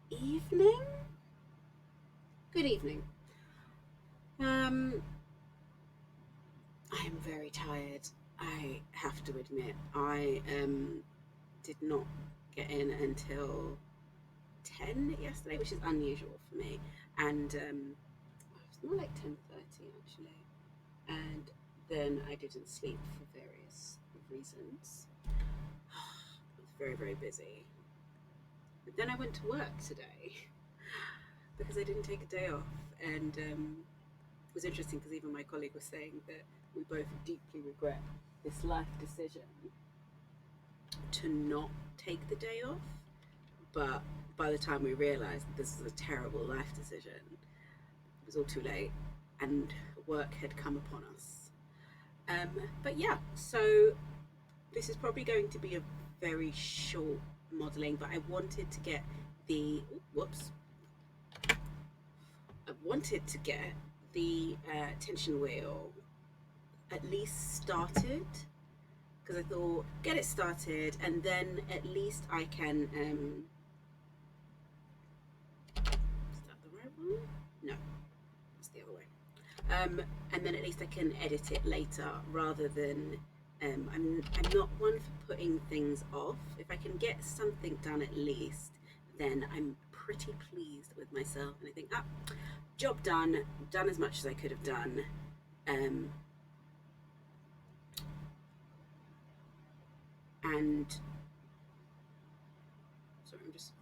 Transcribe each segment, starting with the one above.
Evening? Good evening. Um, I am very tired. I have to admit, I did not get in until 10 yesterday, which is unusual for me. And it was more like 10:30 actually. And then I didn't sleep for various reasons. I was very, very busy. But then I went to work today because I didn't take a day off. And it was interesting because even my colleague was saying that we both deeply regret this life decision to not take the day off. But by the time we realized that this is a terrible life decision, it was all too late and work had come upon us. But yeah, so this is probably going to be a very short modeling, but I wanted to get the whoops. I wanted to get the tension wheel at least started because I thought get it started and then at least I can. Is that the right one? No, it's the other way. And then at least I can edit it later rather than. I'm not one for putting things off. If I can get something done at least, then I'm pretty pleased with myself. And I think, job done, done as much as I could have done. Um, and sorry, I'm just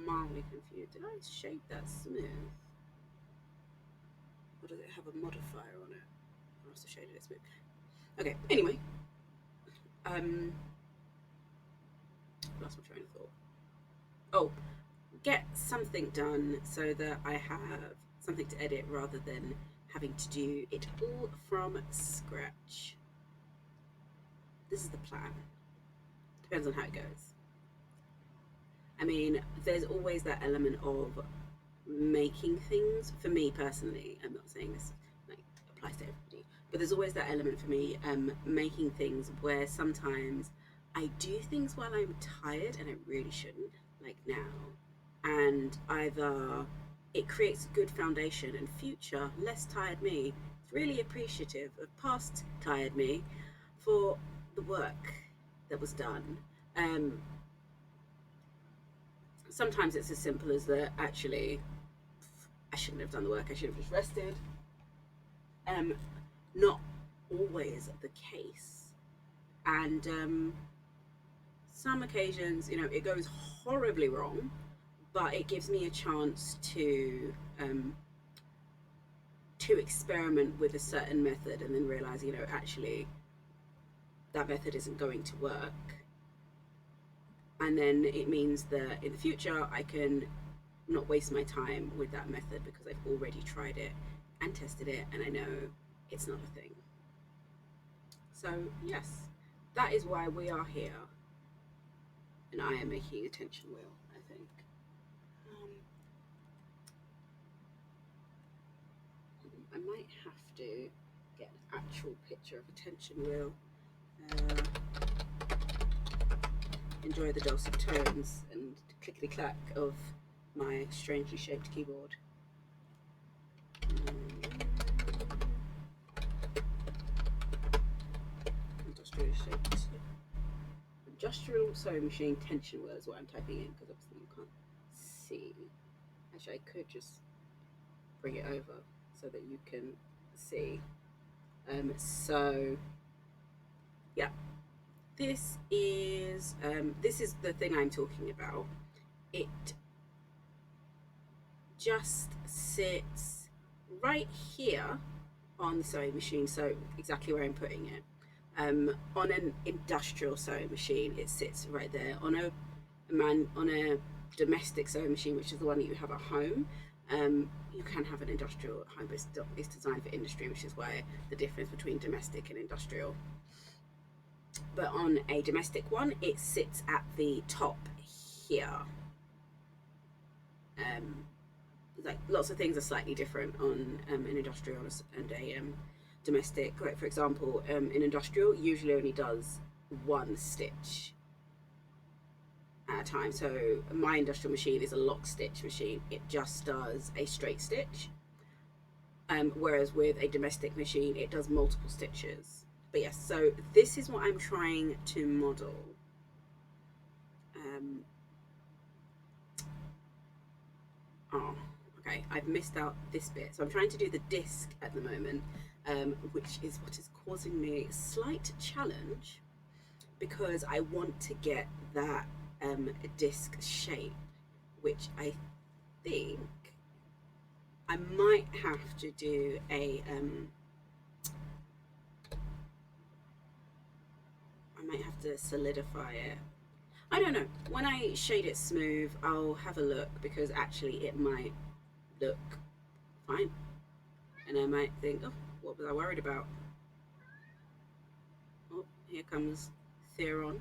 mildly confused. Did I shape that smooth? Or does it have a modifier on it? I must have shaded it smooth. Okay, anyway. Lost my train of thought. Oh, get something done so that I have something to edit rather than having to do it all from scratch. This is the plan. Depends on how it goes. I mean, there's always that element of making things. For me personally, I'm not saying this like applies to everybody, but there's always that element for me, making things where sometimes I do things while I'm tired and I really shouldn't, like now. And either it creates a good foundation and future less tired me is really appreciative of past tired me for the work that was done. Um, Sometimes it's as simple as that actually I shouldn't have done the work, I should have just rested. Um, Not always the case. And some occasions, it goes horribly wrong, but it gives me a chance to experiment with a certain method and then realize, actually that method isn't going to work. And then it means that in the future I can not waste my time with that method because I've already tried it and tested it and I know it's not a thing. So, yes, that is why we are here. And I am making a tension wheel, I think. Um, I might have to get an actual picture of a tension wheel. Enjoy the dulcet tones and clickety clack of my strangely shaped keyboard. Industrial shaped. Industrial sewing machine tension wheel is what I'm typing in because obviously you can't see. Actually, I could just bring it over so that you can see. So yeah, this is the thing I'm talking about. It just sits right here on the sewing machine, so exactly where I'm putting it. On an industrial sewing machine, it sits right there. On a domestic sewing machine, which is the one that you have at home, you can have an industrial at home, but it's designed for industry, which is why the difference between domestic and industrial. But on a domestic one, it sits at the top here. Um, like lots of things are slightly different on an industrial and a domestic. Like for example, an industrial usually only does one stitch, at a time. So my industrial machine is a lock stitch machine. It just does a straight stitch. Whereas with a domestic machine, it does multiple stitches. But yes, so this is what I'm trying to model. Oh, okay, I've missed out this bit. So I'm trying to do the disc at the moment, which is what is causing me a slight challenge because I want to get that disc shape, which I think I might have to do a I might have to solidify it. I don't know. When I shade it smooth, I'll have a look because actually it might look fine. And I might think, oh, what was I worried about? Oh, here comes Theron.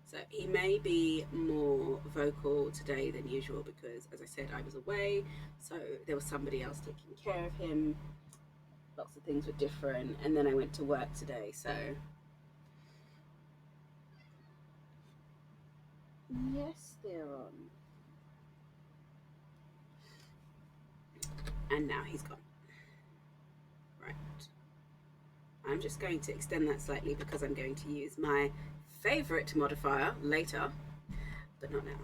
So he may be more vocal today than usual because, as I said, I was away. So there was somebody else taking care of him. Lots of things were different. And then I went to work today. So, yes, Theron. And now he's gone. Right. I'm just going to extend that slightly because I'm going to use my favorite modifier later, but not now.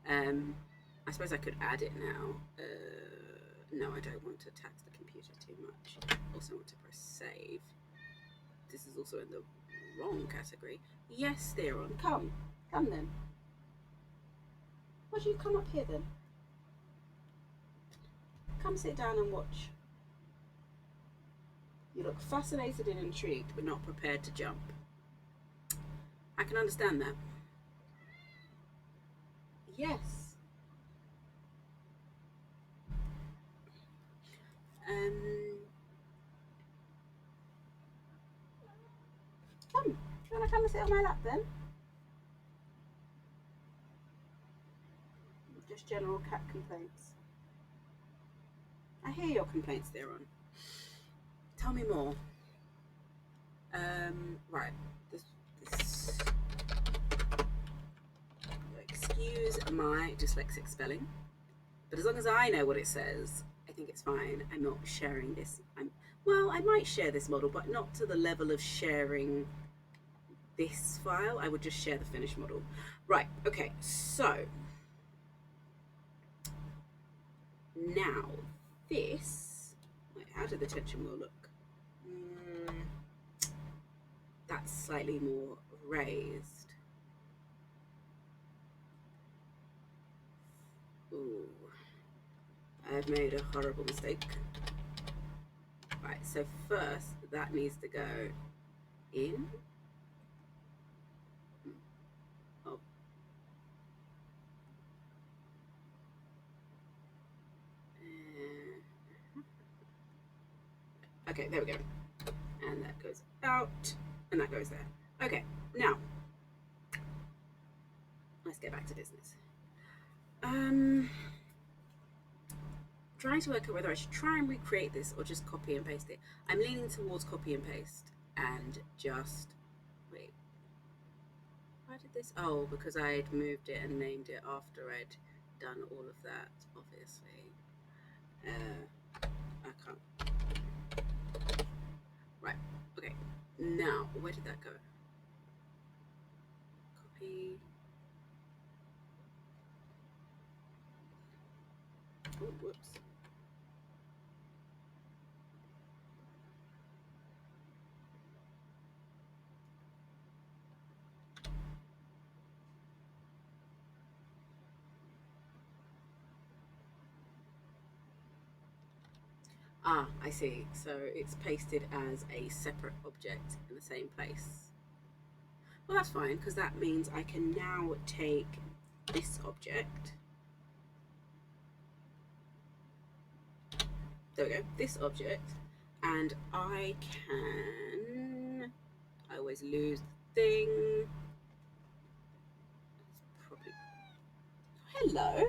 I suppose I could add it now. No, I don't want to tax the computer too much. Also want to press save. This is also in the wrong category. Yes, Theron, come. Come then. Why do you come up here then? Come sit down and watch. You look fascinated and intrigued, but not prepared to jump. I can understand that. Yes. Come. Do you want to come and sit on my lap then? Just general cat complaints. I hear your complaints, Theron. Tell me more. Right. This. Excuse my dyslexic spelling, but as long as I know what it says, I think it's fine. I'm not sharing this. Well, I might share this model, but not to the level of sharing this file. I would just share the finished model. Right. Okay. So now this. Wait, how did the tension wheel look? That's slightly more raised. Ooh, I've made a horrible mistake. Right, so first that needs to go in. Oh. Okay, there we go. And that goes out, and that goes there. Okay, now let's get back to business. Trying to work out whether I should try and recreate this or just copy and paste it. I'm leaning towards copy and paste and just wait. Why did this? Oh, because I'd moved it and named it after I'd done all of that. Obviously, I can't. Right. Okay. Now, where did that go? Copy. Oh, whoops. Ah, I see. So it's pasted as a separate object in the same place. Well, that's fine because that means I can now take this object. There we go, this object, and I always lose the thing. Probably. Hello.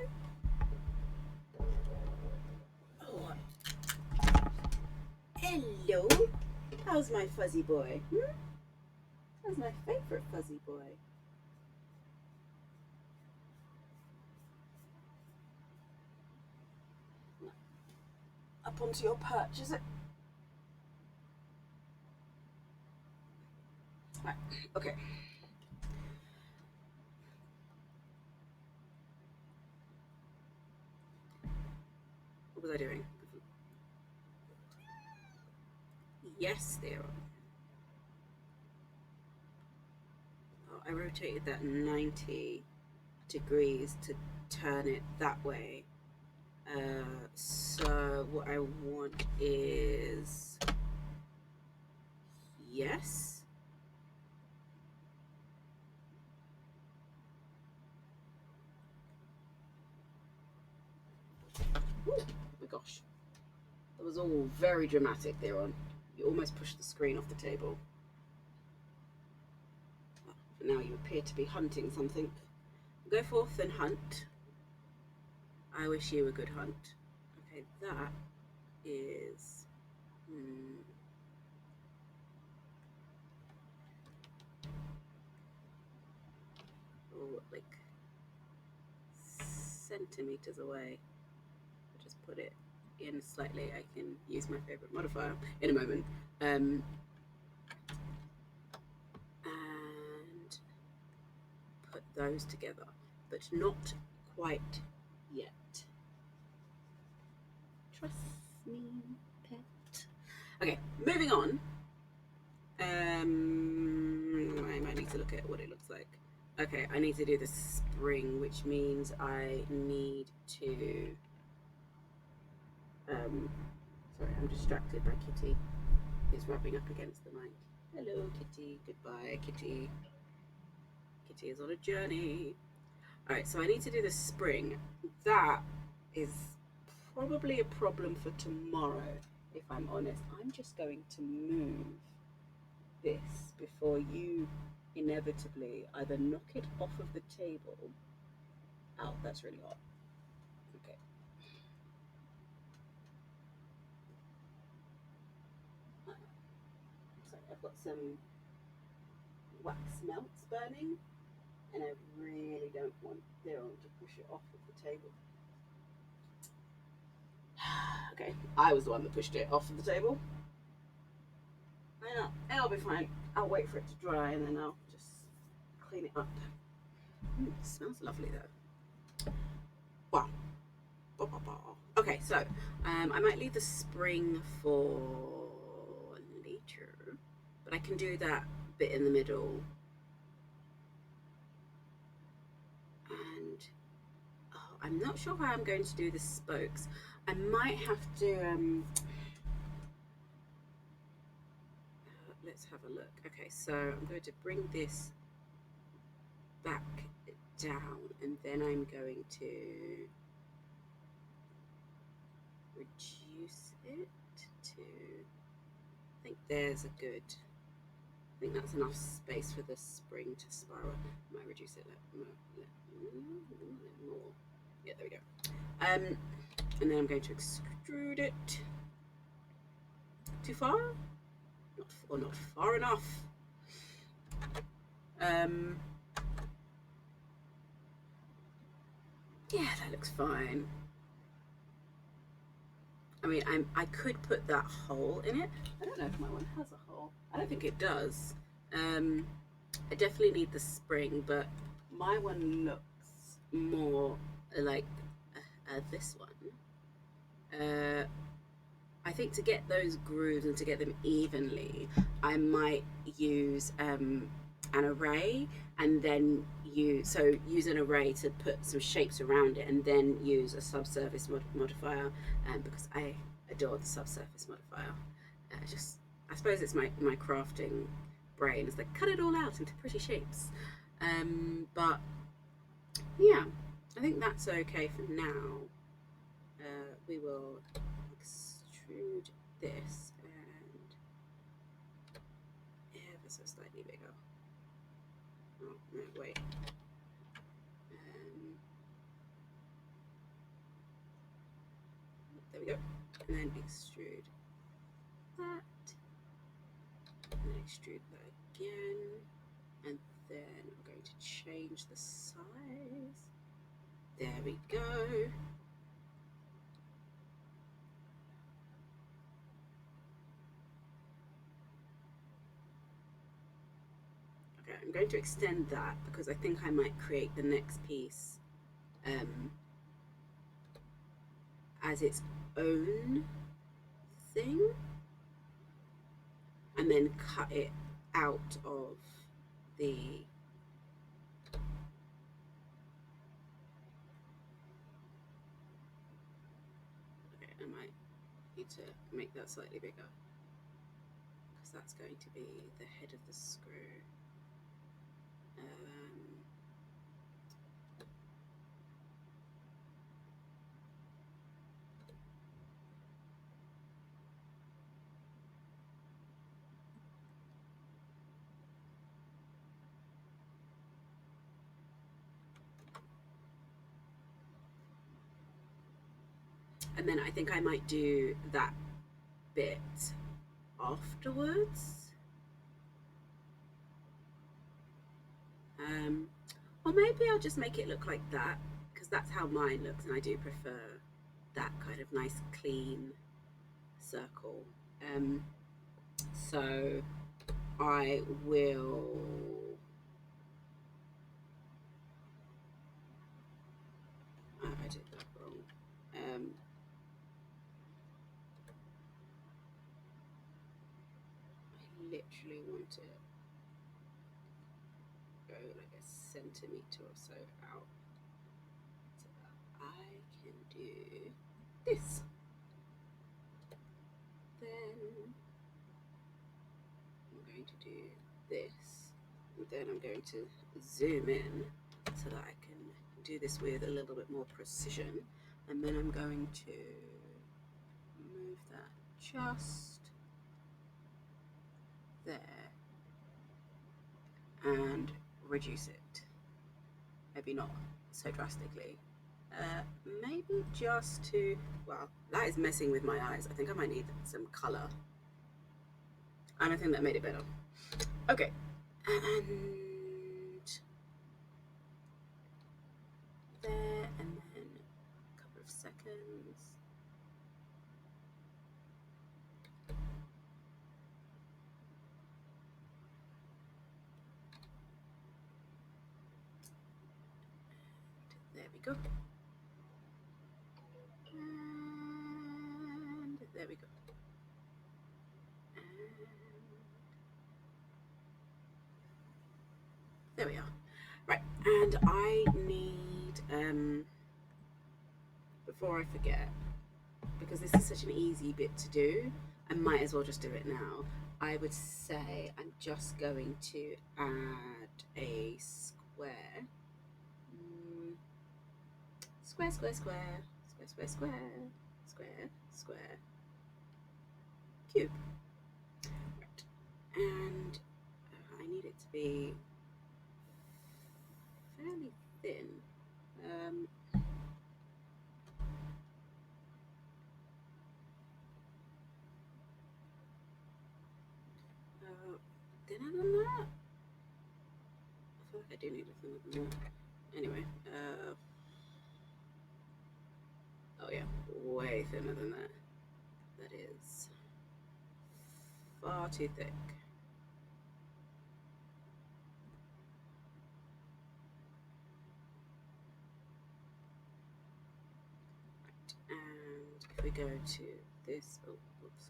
Oh. Hello. How's my fuzzy boy? How's my favourite fuzzy boy? Up onto your perch, is it? Right, okay. What was I doing? Yes, there. Oh, I rotated that 90 degrees to turn it that way. So what I want is yes. Ooh, oh my gosh, that was all very dramatic there on. You almost pushed the screen off the table. But now you appear to be hunting something. Go forth and hunt. I wish you a good hunt. Okay, that is. Oh, like centimeters away. I'll just put it in slightly. I can use my favorite modifier in a moment. And put those together, but not quite yet. Trust me, pet. Okay, moving on. I might need to look at what it looks like. Okay, I need to do the spring, which means I need to. Sorry, I'm distracted by Kitty, who's rubbing up against the mic. Hello, Kitty. Goodbye, Kitty. Kitty is on a journey. Alright, so I need to do the spring. That is probably a problem for tomorrow, if I'm honest. I'm just going to move this before you inevitably either knock it off of the table. Ow, that's really hot. Okay. Sorry, I've got some wax melts burning, and I really don't want Theron to push it off of the table. Okay, I was the one that pushed it off of the table. It'll be fine. I'll wait for it to dry and then I'll just clean it up. It smells lovely though. Wow. Okay, so I might leave the spring for later, but I can do that bit in the middle. And I'm not sure how I'm going to do the spokes. I might have to. Let's have a look. Okay, so I'm going to bring this back down, and then I'm going to reduce it to. I think there's a good. I think that's enough space for the spring to spiral. I might reduce it more. Yeah, there we go. And then I'm going to extrude it. Too far? Not far enough. Yeah, that looks fine. I mean, I could put that hole in it. I don't know if my one has a hole. I don't think it does. I definitely need the spring, but my one looks more like this one. I think to get those grooves and to get them evenly, I might use an array and then use an array to put some shapes around it and then use a subsurface modifier because I adore the subsurface modifier. I suppose it's my crafting brain. It's like cut it all out into pretty shapes. But yeah, I think that's okay for now. We will extrude this and ever so slightly bigger. Oh no, wait. There we go. And then extrude that. extrude that again, and then I'm going to change the size. There we go. Okay, I'm going to extend that because I think I might create the next piece as its own thing, and then cut it out of the okay, I might need to make that slightly bigger because that's going to be the head of the screw. And then I think I might do that bit afterwards. Or maybe I'll just make it look like that because that's how mine looks, and I do prefer that kind of nice clean circle. So I will I did that wrong. I literally want to go like a centimetre or so out so that I can do this. Then I'm going to do this, and then I'm going to zoom in so that I can do this with a little bit more precision, and then I'm going to move that just there and reduce it, maybe not so drastically, maybe just to, well, that is messing with my eyes. I think I might need some color, and I think that made it better. Okay, and there, and then a couple of seconds. There we go. And there we go. And there we are. Right, and I need, before I forget, because this is such an easy bit to do, I might as well just do it now. I would say I'm just going to add a square. Square, square, square, square, square, square, square, square, cube. Right. And I need it to be fairly thin. Thinner than that? I feel like I do need a thinner than that. Anyway, oh yeah, way thinner than that. That is far too thick. Right. And if we go to this, oh, oops.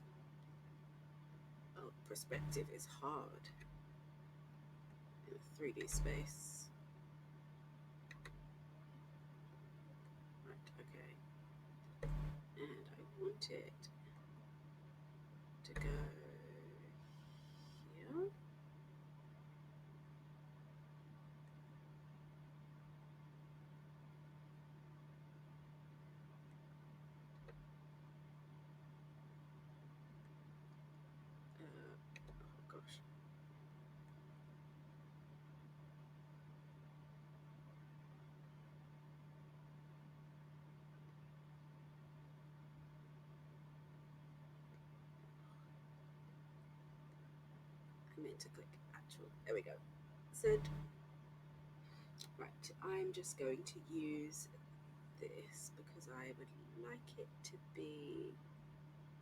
Oh, perspective is hard in a 3D space. Right, okay. And I want it to go here. Oh gosh. meant to click actual. There we go. Z. Right, I'm just going to use this because I would like it to be.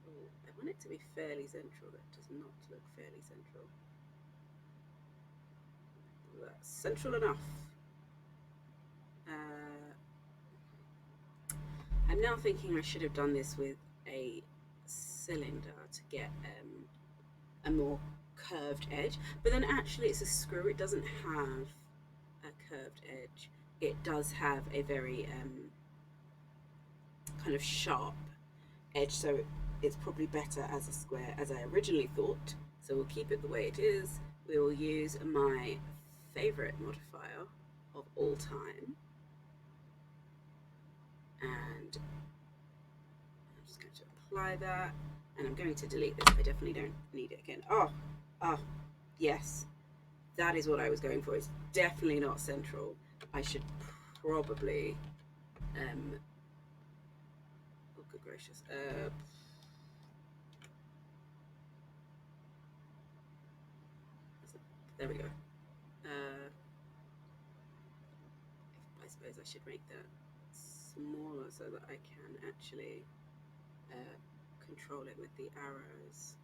Oh, I want it to be fairly central. That does not look fairly central. That's central enough. I'm now thinking I should have done this with a cylinder to get a more curved edge, but then actually it's a screw. It doesn't have a curved edge. It does have a very kind of sharp edge, so it's probably better as a square as I originally thought. So we'll keep it the way it is. We will use my favorite modifier of all time, and I'm just going to apply that, and I'm going to delete this. I definitely don't need it again. Oh, yes, that is what I was going for. It's definitely not central. I should probably, oh good gracious, there we go. I suppose I should make that smaller so that I can actually control it with the arrows.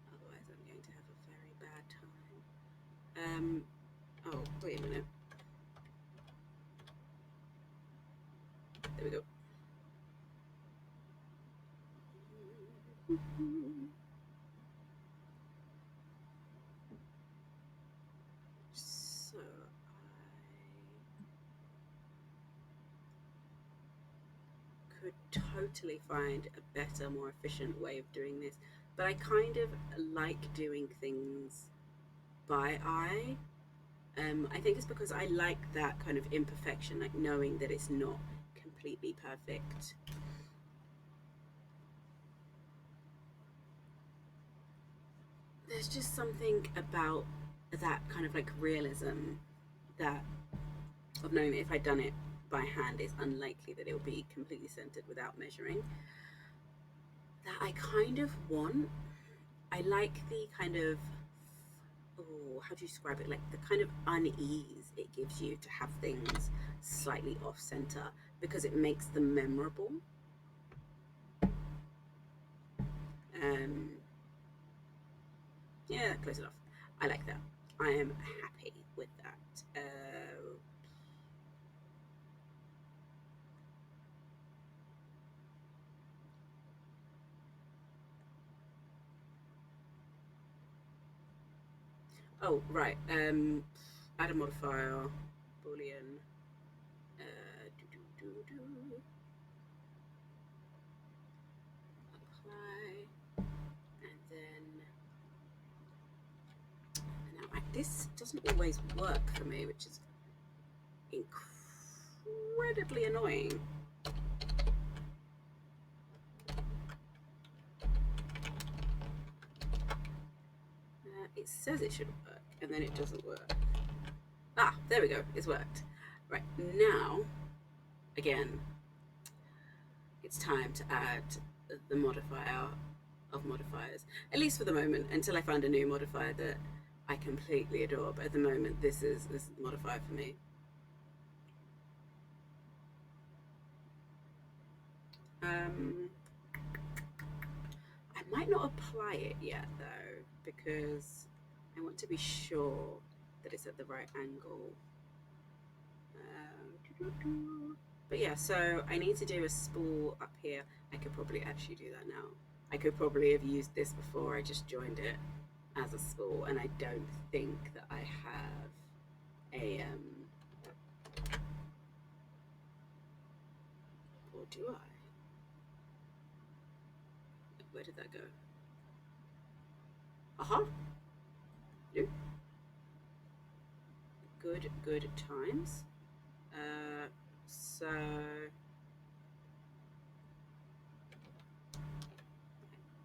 Otherwise I'm going to have a very bad time. Oh, wait a minute. There we go. So I could totally find a better, more efficient way of doing this, but I kind of like doing things by eye. I think it's because I like that kind of imperfection, like knowing that it's not completely perfect. There's just something about that kind of like realism that of knowing that if I'd done it by hand, it's unlikely that it'll be completely centered without measuring. That I kind of want. I like the kind of, oh, how do you describe it? Like the kind of unease it gives you to have things slightly off center because it makes them memorable. Um, yeah, close enough. I like that. I am happy with that. Oh, right. Add a modifier, boolean. Do, do, do, do. Apply, and then now this doesn't always work for me, which is incredibly annoying. It says it should work, and then it doesn't work. Ah, there we go. It's worked. Right, now, again, it's time to add the modifier of modifiers, at least for the moment, until I find a new modifier that I completely adore. But at the moment, this is the modifier for me. I might not apply it yet though, because I want to be sure that it's at the right angle. But yeah, so I need to do a spool up here. I could probably actually do that now. I could probably have used this before I just joined it as a spool, and I don't think that I have a or do I? Where did that go? Aha! Nope. Good times. So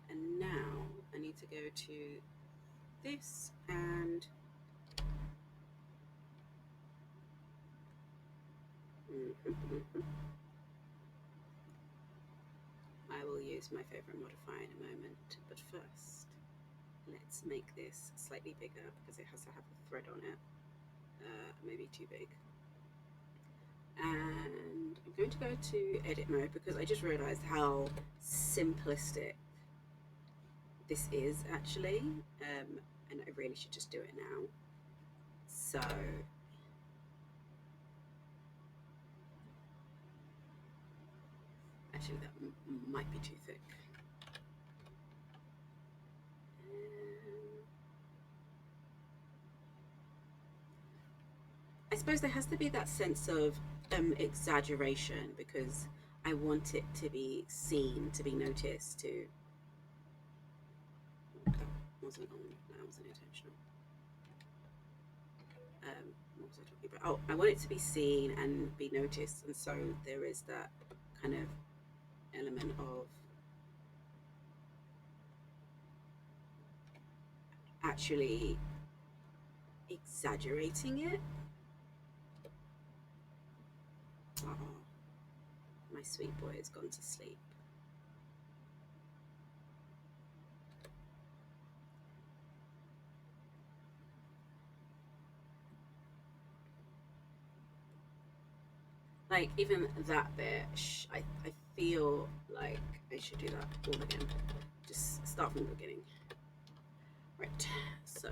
and now I need to go to this and I will use my favorite modifier in a moment, but first let's make this slightly bigger because it has to have a thread on it. Maybe too big. And I'm going to go to edit mode because I just realized how simplistic this is actually, and I really should just do it now. So actually that might be too thick. I suppose there has to be that sense of exaggeration because I want it to be seen, to be noticed, to. That wasn't on, that wasn't intentional. What was I talking about? Oh, I want it to be seen and be noticed, and so there is that kind of element of actually exaggerating it. Oh, my sweet boy has gone to sleep. Like, even that bit, I feel like I should do that all again. Just start from the beginning. Right, so.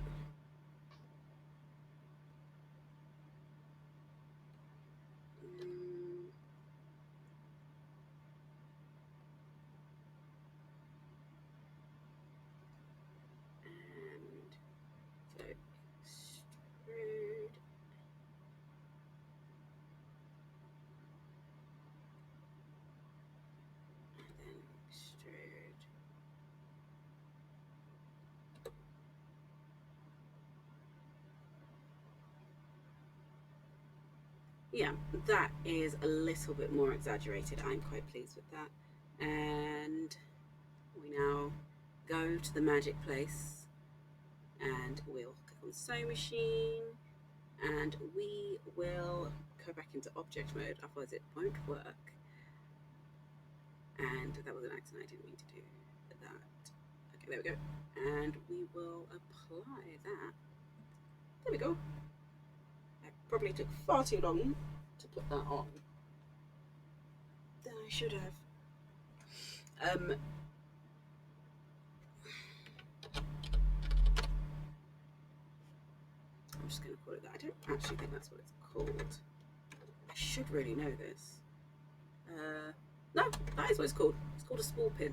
Yeah, that is a little bit more exaggerated. I'm quite pleased with that. And we now go to the magic place and we'll click on sewing machine and we will go back into object mode, otherwise it won't work. And that was an accident, I didn't mean to do that. Okay, there we go. And we will apply that. There we go. That probably took far too long to put that on than I should have. I'm just going to call it that. I don't actually think that's what it's called. I should really know this. No, that is what it's called. It's called a spool pin.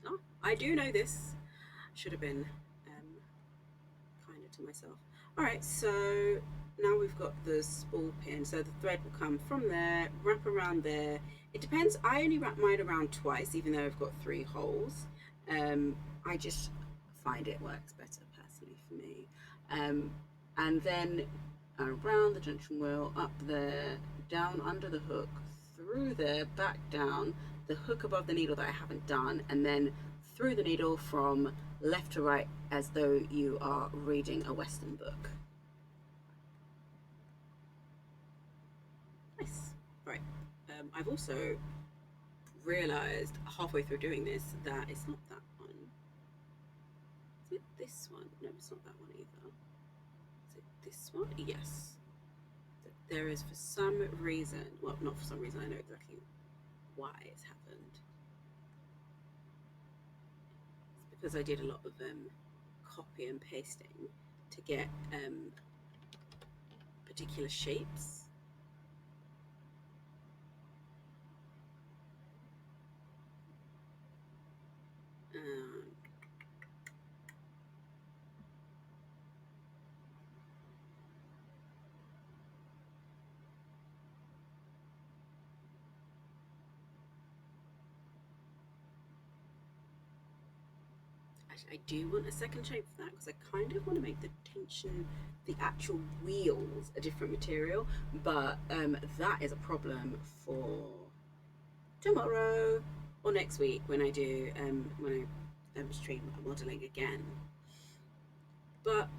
Oh, I do know this. Should have been kinder to myself. Alright, so now we've got the spool pin. So the thread will come from there, wrap around there. It depends. I only wrap mine around twice, even though I've got 3 holes. I just find it works better personally for me. And then around the junction wheel, up there, down under the hook, through there, back down, the hook above the needle that I haven't done, and then through the needle from left to right as though you are reading a Western book. Nice. Right. I've also realised halfway through doing this that it's not that one. Is it this one? No, it's not that one either. Is it this one? Yes. There is, for some reason, well, not for some reason, I know exactly why it's happened. It's because I did a lot of copy and pasting to get particular shapes. I do want a second shape for that because I kind of want to make the tension, the actual wheels, a different material, but that is a problem for tomorrow or next week when I do when I stream modelling again. But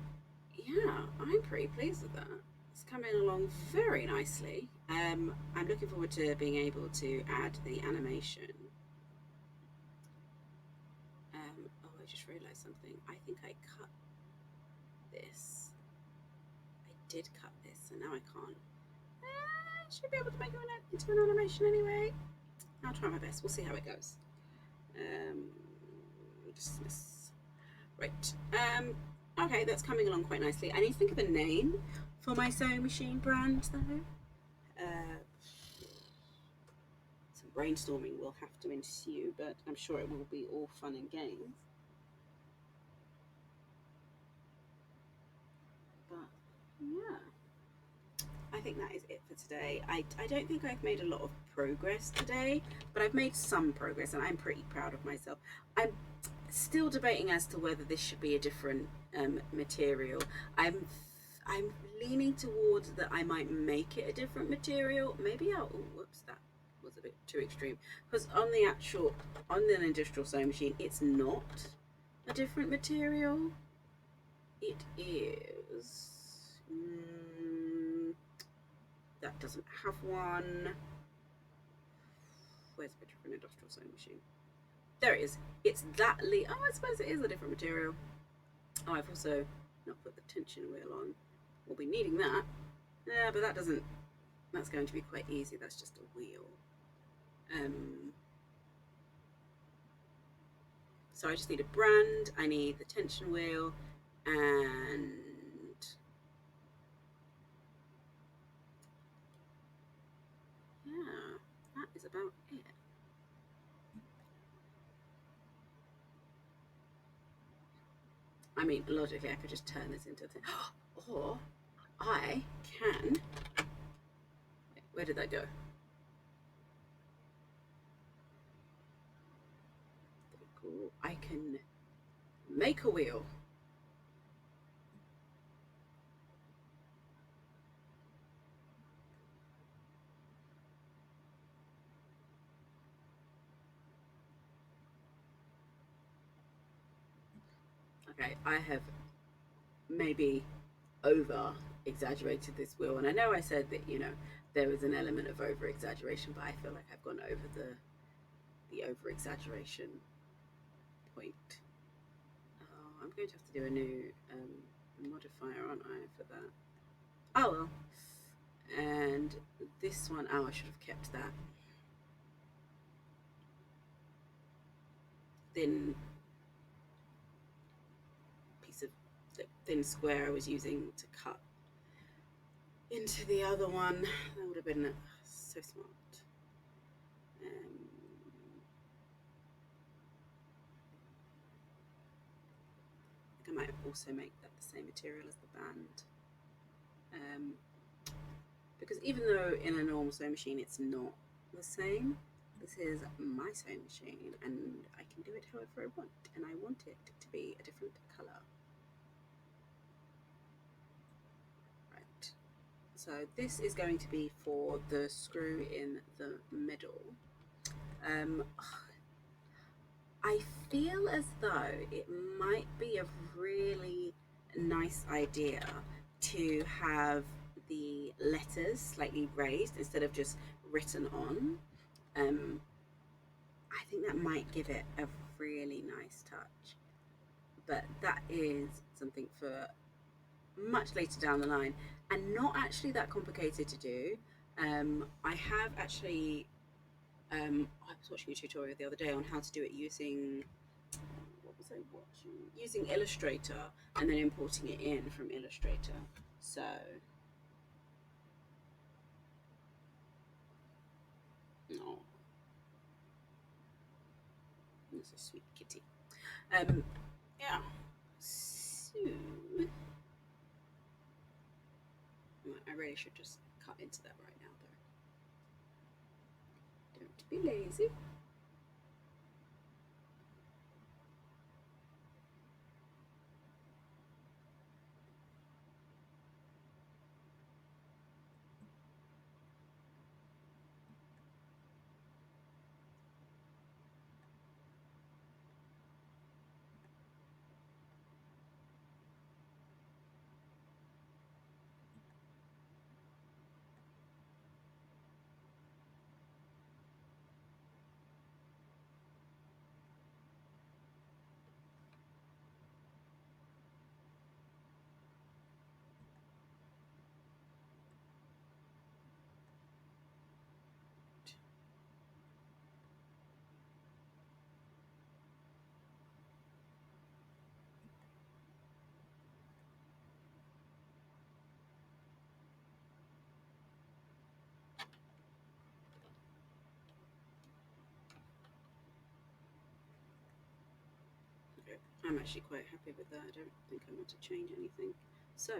yeah, I'm pretty pleased with that. It's coming along very nicely. I'm looking forward to being able to add the animation. Oh, I just realised something. I think I cut this. I did cut this, so now I can't. I should be able to make it into an animation anyway. I'll try my best. We'll see how it goes. Dismiss. Right. Okay, that's coming along quite nicely. I need to think of a name for my sewing machine brand, though. Some brainstorming will have to ensue, but I'm sure it will be all fun and games. But yeah, I think that is it for today. I don't think I've made a lot of progress today, but I've made some progress and I'm pretty proud of myself. I'm still debating as to whether this should be a different material. I'm leaning towards that I might make it a different material. Maybe I'll. Oh, whoops, that was a bit too extreme. Because on the industrial sewing machine, it's not a different material. It is. That doesn't have one. Where's the picture of an industrial sewing machine? There it is. It's that oh, I suppose it is a different material. Oh, I've also not put the tension wheel on. We'll be needing that. Yeah, but that doesn't. That's going to be quite easy. That's just a wheel. So I just need a brand. I need the tension wheel, and yeah, that is about it. I mean, logically, I could just turn this into a thing. Or I can. Where did that go? Cool. I can make a wheel. Okay, I have maybe over exaggerated this wheel, and I know I said that there was an element of over exaggeration, but I feel like I've gone over the over exaggeration point. Oh, I'm going to have to do a new modifier, aren't I, for that? Oh well. And this one, oh, I should have kept that thin piece of thin square I was using to cut into the other one. That would have been so smart. I might also make that the same material as the band, because even though in a normal sewing machine it's not the same, this is my sewing machine and I can do it however I want, and I want it to be a different colour. Right, so this is going to be for the screw in the middle. I feel as though it might be a really nice idea to have the letters slightly raised instead of just written on. I think that might give it a really nice touch, but that is something for much later down the line and not actually that complicated to do. I have actually I was watching a tutorial the other day on how to do it using, what was I watching? Using Illustrator and then importing it in from Illustrator. So no, that's a sweet kitty. Yeah. So I really should just cut into that right now, though. Don't be lazy. I'm actually quite happy with that. I don't think I want to change anything. So,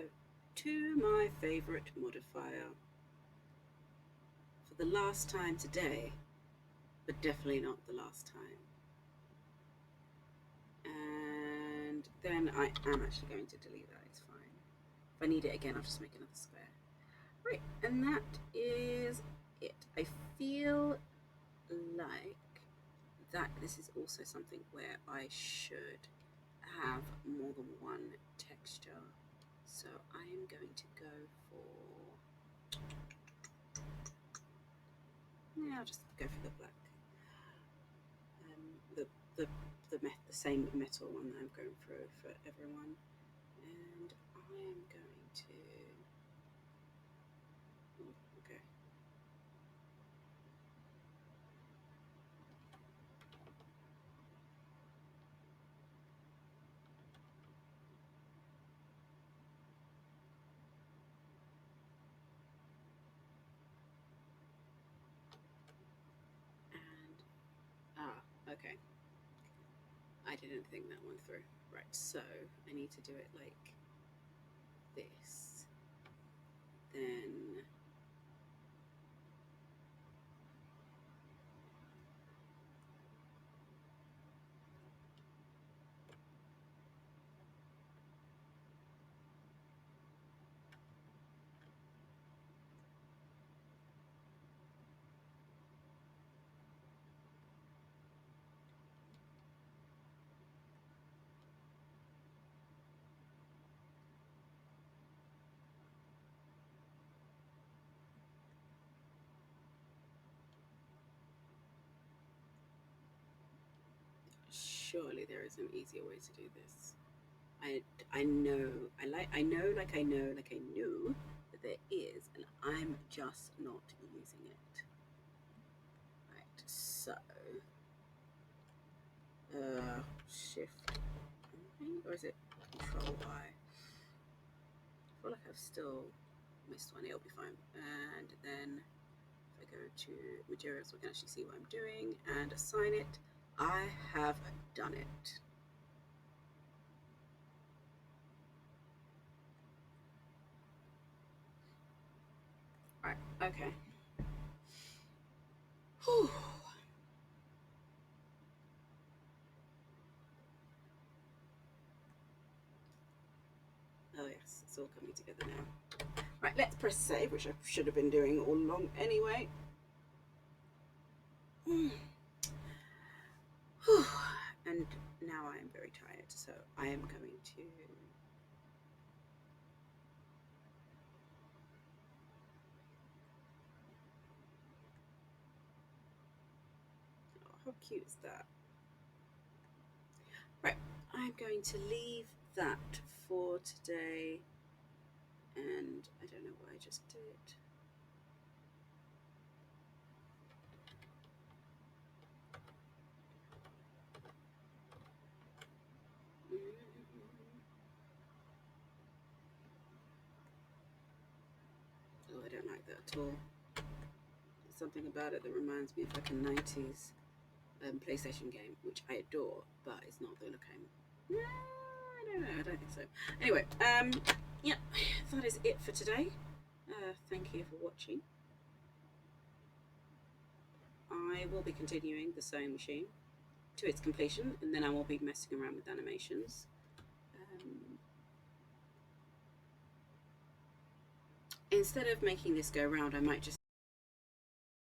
to my favourite modifier for the last time today, but definitely not the last time. And then I am actually going to delete that, it's fine. If I need it again, I'll just make another square. Right, and that is it. I feel like that this is also something where I should have more than one texture. So I am going to go for, yeah, I'll just go for the black. The same metal one that I'm going through for everyone. And I am going to, oh, okay. And, okay. I didn't think that one through. Right, so I need to do it like this. Then surely there is an easier way to do this. I know I know like I knew that there is, and I'm just not using it. Right, so shift or is it control I? I feel like I've still missed one. It'll be fine. And then if I go to materials, we can actually see what I'm doing and assign it. I have done it. Right, okay. Whew. Oh yes, it's all coming together now. Right, let's press save, which I should have been doing all along anyway. And now I am very tired, so I am going to oh, how cute is that? Right, I'm going to leave that for today, and I don't know what I just did. Oh, I don't like that at all. There's something about it that reminds me of like a 90s PlayStation game, which I adore, but it's not the look I'm. I don't know. I don't think so. Anyway, yeah, that is it for today. Thank you for watching. I will be continuing the sewing machine to its completion, and then I will be messing around with animations. Instead of making this go round, I might just